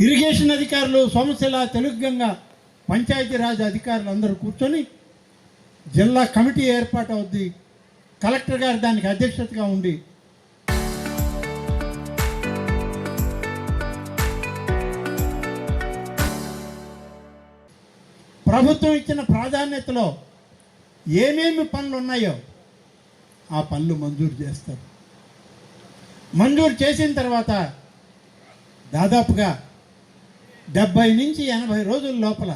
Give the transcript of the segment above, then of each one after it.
Irrigation అధికారులు, సోమశిల, తెలుగుగంగ పంచాయతీరాజ్ అధికారులు అందరూ కూర్చొని జిల్లా కమిటీ ఏర్పాటు అవుద్ది. కలెక్టర్ గారు దానికి అధ్యక్షతగా ఉండి ప్రభుత్వం ఇచ్చిన ప్రాధాన్యతలో ఏమేమి పనులు ఉన్నాయో ఆ పనులు మంజూరు చేస్తారు. మంజూరు చేసిన తర్వాత దాదాపుగా 70 నుంచి 80 రోజుల లోపల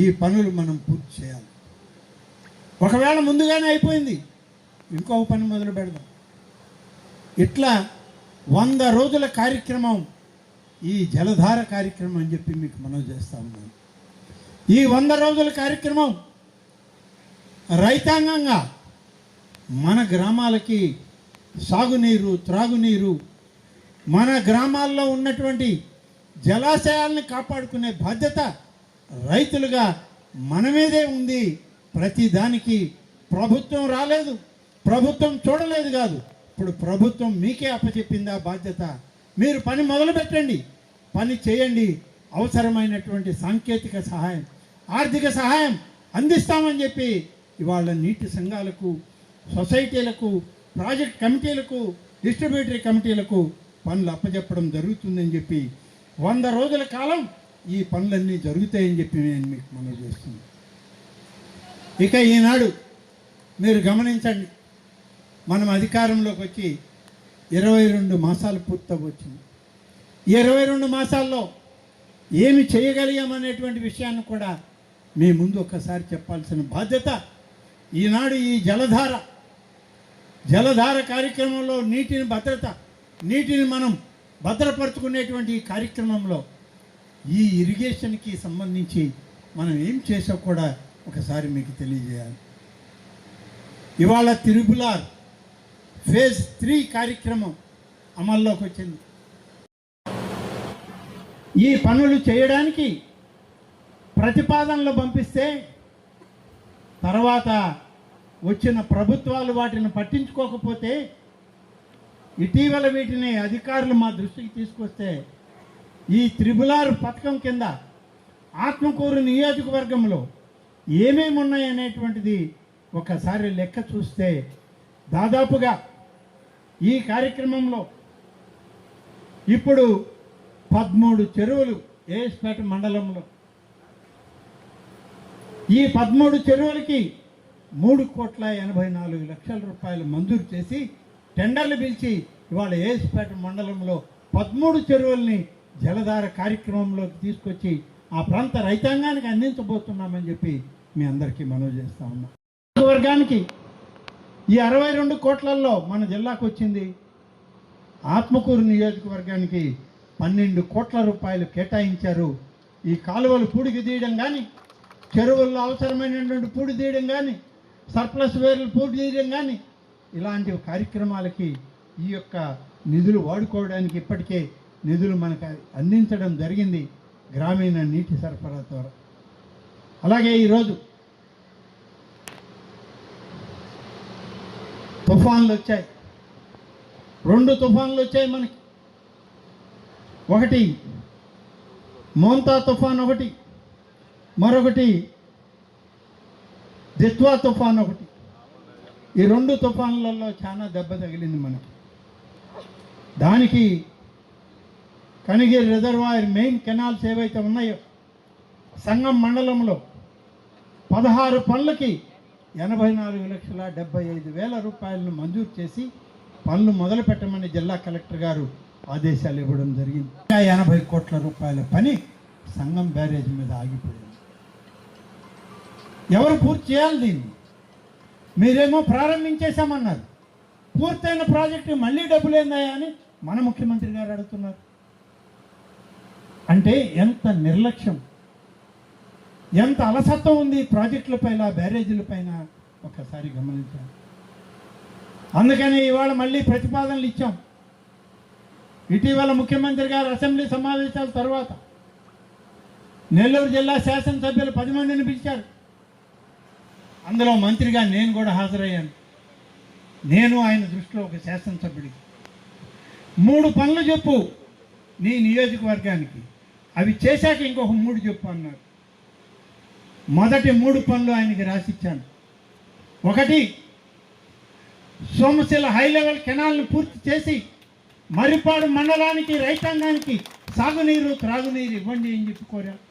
ఈ పనులు మనం పూర్తి చేయాలి. ఒకవేళ ముందుగానే అయిపోయింది, ఇంకొక పని మొదలు పెడదాం. ఇట్లా 100 రోజుల కార్యక్రమం ఈ జలధార కార్యక్రమం అని చెప్పి మీకు మనవి చేస్తూ ఉన్నాను. ఈ 100 రోజుల కార్యక్రమం రైతాంగంగా మన గ్రామాలకి సాగునీరు, త్రాగునీరు, మన గ్రామాల్లో ఉన్నటువంటి జలాశయాలను కాపాడుకునే బాధ్యత రైతులుగా మన మీదే ఉంది. ప్రతి దానికి ప్రభుత్వం రాలేదు, ప్రభుత్వం చూడలేదు కాదు, ఇప్పుడు ప్రభుత్వం మీకే అప్పచెప్పింది ఆ బాధ్యత. మీరు పని మొదలు పెట్టండి, పని చేయండి. అవసరమైనటువంటి సాంకేతిక సహాయం, ఆర్థిక సహాయం అందిస్తామని చెప్పి ఇవాళ నీటి సంఘాలకు, సొసైటీలకు, ప్రాజెక్ట్ కమిటీలకు, డిస్ట్రిబ్యూటరీ కమిటీలకు పనులు అప్పచెప్పడం జరుగుతుందని చెప్పి 100 రోజుల కాలం ఈ పనులన్నీ జరుగుతాయని చెప్పి నేను మీకు మనవి చేస్తున్నాను. ఇక ఈనాడు మీరు గమనించండి, మనం అధికారంలోకి వచ్చి 22 మాసాలు పూర్తవచ్చింది. ఈ 22 మాసాల్లో ఏమి చేయగలిగామనేటువంటి విషయాన్ని కూడా మీ ముందు ఒక్కసారి చెప్పాల్సిన బాధ్యత ఈనాడు ఈ జలధార కార్యక్రమంలో నీటిని మనం భద్రపరుచుకునేటువంటి ఈ కార్యక్రమంలో ఈ ఇరిగేషన్కి సంబంధించి మనం ఏం చేసా కూడా ఒకసారి మీకు తెలియజేయాలి. ఇవాళ తిరుపులార్ ఫేజ్ 3 కార్యక్రమం అమల్లోకి వచ్చింది. ఈ పనులు చేయడానికి ప్రతిపాదనలు పంపిస్తే తర్వాత వచ్చిన ప్రభుత్వాలు వాటిని పట్టించుకోకపోతే ఇటీవల వీటిని అధికారులు మా దృష్టికి తీసుకొస్తే ఈ త్రిబులార్ పథకం కింద ఆత్మకూరు నియోజకవర్గంలో ఏమేమి ఉన్నాయనేటువంటిది ఒకసారి లెక్క చూస్తే దాదాపుగా ఈ కార్యక్రమంలో ఇప్పుడు 13 చెరువులు ఏఎస్పేట మండలంలో, ఈ 13 చెరువులకి 3,84,00,000 రూపాయలు మంజూరు చేసి టెండర్లు పిలిచి ఇవాళ ఏఎస్పేట మండలంలో 13 చెరువుల్ని జలధార కార్యక్రమంలోకి తీసుకొచ్చి ఆ ప్రాంత రైతాంగానికి అందించబోతున్నామని చెప్పి మీ అందరికీ మనవి చేస్తా ఉన్నాం. వర్గానికి ఈ 62 కోట్లలో మన జిల్లాకు వచ్చింది. ఆత్మకూరు నియోజకవర్గానికి 12 కోట్ల రూపాయలు కేటాయించారు. ఈ కాలువలు పూడికి తీయడం కానీ, చెరువుల్లో అవసరమైనటువంటి పూడి తీయడం కానీ, సర్ప్లస్ వేర్లు పూడి తీయడం కానీ, ఇలాంటి కార్యక్రమాలకి ఈ యొక్క నిధులు వాడుకోవడానికి ఇప్పటికే నిధులు మనకు అందించడం జరిగింది గ్రామీణ నీటి సరఫరా ద్వారా. అలాగే ఈరోజు తుఫాన్లు వచ్చాయి, 2 తుఫాన్లు వచ్చాయి మనకి. ఒకటి మోంతా తుఫాన్, ఒకటి మరొకటి దిత్వా తుఫాన్ ఒకటి. ఈ 2 తుఫాన్లలో చాలా దెబ్బ తగిలింది మనకి. దానికి కనిగిరి రిజర్వాయర్ మెయిన్ కెనాల్స్ ఏవైతే ఉన్నాయో సంగం మండలంలో 16 పనులకి 84,75,000 రూపాయలను మంజూరు చేసి పనులు మొదలు పెట్టమని జిల్లా కలెక్టర్ గారు ఆదేశాలు ఇవ్వడం జరిగింది. 80 కోట్ల రూపాయల పని సంగం బ్యారేజ్ మీద ఆగిపోయింది. ఎవరు పూర్తి చేయాలి దీన్ని? మీరేమో ప్రారంభించేశామన్నారు, పూర్తయిన ప్రాజెక్టు మళ్ళీ డబ్బులు ఏందాయా అని మన ముఖ్యమంత్రి గారు అడుగుతున్నారు. అంటే ఎంత నిర్లక్ష్యం, ఎంత అలసత్వం ఉంది ప్రాజెక్టుల పైన, బ్యారేజీల పైన ఒకసారి గమనించాలి. అందుకని ఇవాళ మళ్ళీ ప్రతిపాదనలు ఇచ్చాం. ఇటీవల ముఖ్యమంత్రి గారు అసెంబ్లీ సమావేశాల తర్వాత నెల్లూరు జిల్లా శాసనసభ్యులు 10 మందిని పిలిచారు. అందులో మంత్రిగా నేను కూడా హాజరయ్యాను. నేను ఆయన దృష్టిలో ఒక శాసనసభ్యుడికి 3 పనులు చెప్పు, నీ నియోజకవర్గానికి. అవి చేశాక ఇంకొక 3 చెప్పు అన్నారు. మొదటి 3 పనులు ఆయనకి రాసిచ్చాను. ఒకటి, సోమశిల హై లెవెల్ కెనాల్ను పూర్తి చేసి మర్రిపాడు మండలానికి రైతాంగానికి సాగునీరు త్రాగునీరు ఇవ్వండి అని చెప్పి కోరాను.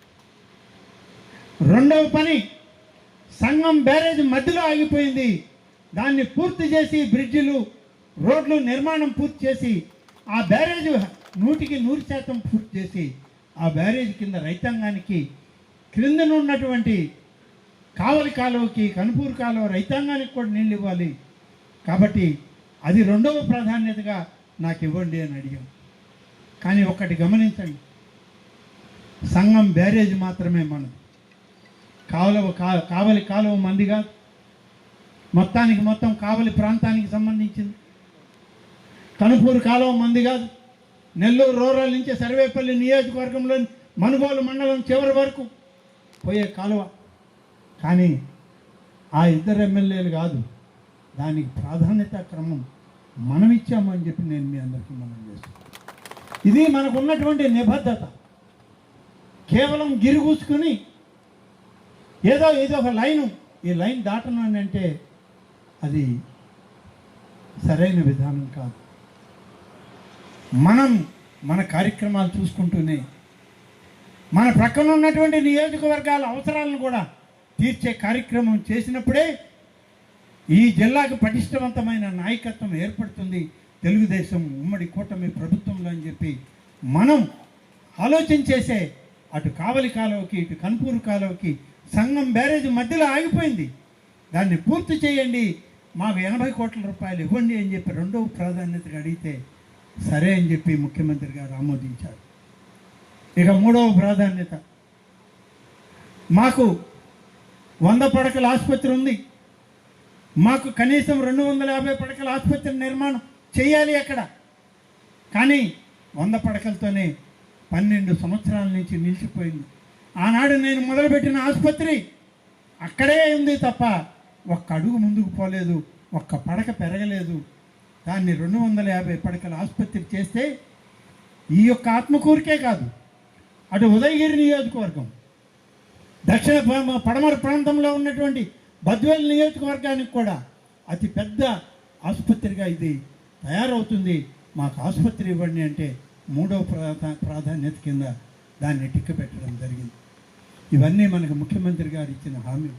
రెండవ పని, సంగం బ్యారేజ్ మధ్యలో ఆగిపోయింది, దాన్ని పూర్తి చేసి బ్రిడ్జిలు రోడ్లు నిర్మాణం పూర్తి చేసి ఆ బ్యారేజ్ 100% పూర్తి చేసి ఆ బ్యారేజ్ కింద రైతాంగానికి క్రిందన ఉన్నటువంటి కావలి కాలువకి కనుపూరు కాలువ రైతాంగానికి కూడా నీళ్ళు ఇవ్వాలి. కాబట్టి అది రెండవ ప్రాధాన్యతగా నాకు ఇవ్వండి అని అడిగాం. కానీ ఒకటి గమనించండి, సంగం బ్యారేజ్ మాత్రమే మనది, కావలి కాలువ మంది కాదు. మొత్తం కావలి ప్రాంతానికి సంబంధించింది. కనుపూరు కాలువ మంది కాదు. నెల్లూరు రూరల్ నుంచి సర్వేపల్లి నియోజకవర్గంలోని మనుబోలు మండలం చివరి వరకు పోయే కాలువ. కానీ ఆ 2 ఎమ్మెల్యేలు కాదు, దానికి ప్రాధాన్యత క్రమం మనం ఇచ్చామని చెప్పి నేను మీ అందరికీ మనం చేస్తాను. ఇది మనకు ఉన్నటువంటి నిబద్ధత. కేవలం గిరిగూసుకుని ఏదో ఒక లైను, ఈ లైన్ దాటనంటే అది సరైన విధానం కాదు. మనం మన కార్యక్రమాలు చూసుకుంటూనే మన ప్రక్కన ఉన్నటువంటి నియోజకవర్గాల అవసరాలను కూడా తీర్చే కార్యక్రమం చేసినప్పుడే ఈ జిల్లాకు పటిష్టవంతమైన నాయకత్వం ఏర్పడుతుంది తెలుగుదేశం ఉమ్మడి కూటమి ప్రభుత్వంలో అని చెప్పి మనం ఆలోచన చేసే, అటు కావలి కాలువకి ఇటు కనుపూరు కాలువకి సంగం బ్యారేజ్ మధ్యలో ఆగిపోయింది, దాన్ని పూర్తి చేయండి, మాకు 80 కోట్ల రూపాయలు ఇవ్వండి అని చెప్పి రెండవ ప్రాధాన్యతగా అడిగితే సరే అని చెప్పి ముఖ్యమంత్రి గారు ఆమోదించారు. ఇక మూడవ ప్రాధాన్యత, మాకు 100 పడకల ఆసుపత్రి ఉంది, మాకు కనీసం 250 పడకల ఆసుపత్రి నిర్మాణం చేయాలి అక్కడ. కానీ 100 పడకలతోనే 12 సంవత్సరాల నుంచి నిలిచిపోయింది. ఆనాడు నేను మొదలుపెట్టిన ఆసుపత్రి అక్కడే ఉంది తప్ప ఒక్క అడుగు ముందుకు పోలేదు, ఒక్క పడక పెరగలేదు. దాన్ని 250 పడకల ఆసుపత్రి చేస్తే ఈ యొక్క ఆత్మకూరుకే కాదు, అటు ఉదయగిరి నియోజకవర్గం, దక్షిణ పడమర ప్రాంతంలో ఉన్నటువంటి బద్వేల్ నియోజకవర్గానికి కూడా అతి పెద్ద ఆసుపత్రిగా ఇది తయారవుతుంది, మాకు ఆసుపత్రి ఇవ్వండి అంటే మూడవ ప్రాధాన్యత కింద దాన్ని టిక్కు పెట్టడం జరిగింది. ఇవన్నీ మనకు ముఖ్యమంత్రి గారు ఇచ్చిన హామీ.